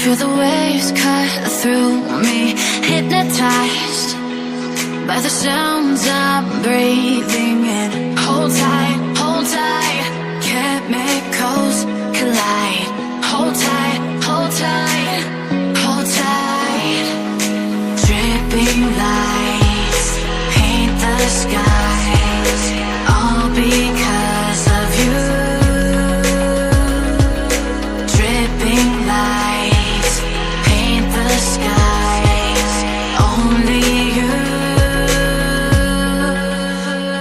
Feel the waves cut through me, hypnotized by the sounds I'm breathing in. Hold tight, chemicals collide. Hold tight, hold tight, hold tight. Dripping lights paint the skies, all because of you. Dripping lights paint the skies, only you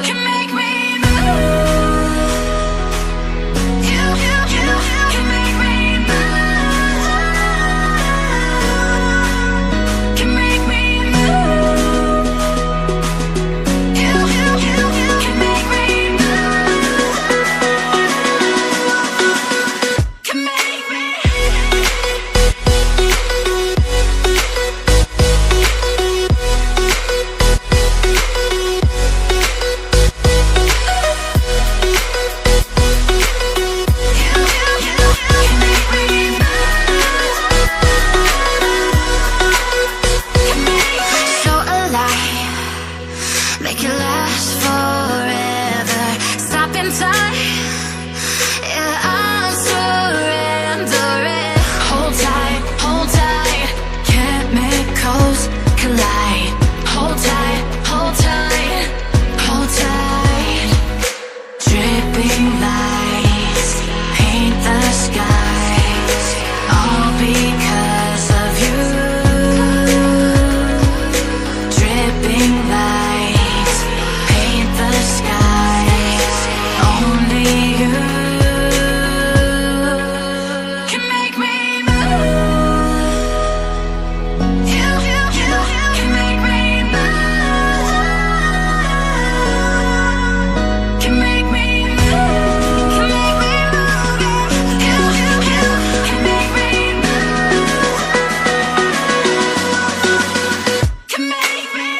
can make me move. You can make me move. Can make me move. You can make me move. Can make me. So alive, make it last forever. Stop in time, yeah, I'm surrendering. Hold tight, chemicals collide. Hold tight, hold tight, hold tight. Dripping lights paint the skies, all because of you. Dripping lights paint the skies, only you can make me move. You can make me move. Can make me move. Can make me move. You can make me move. Can make me.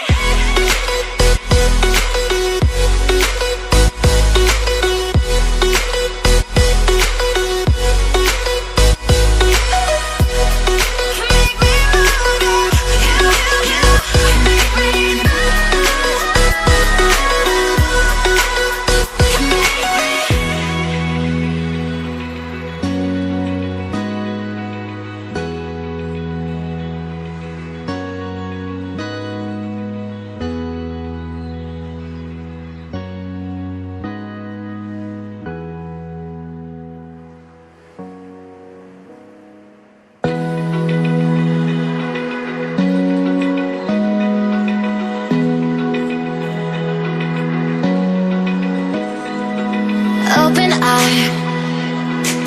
Open eye,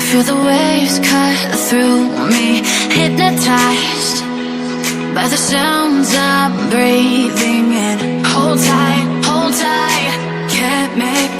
feel the waves cut through me, hypnotized by the sounds I'm breathing in. Hold tight, chemicals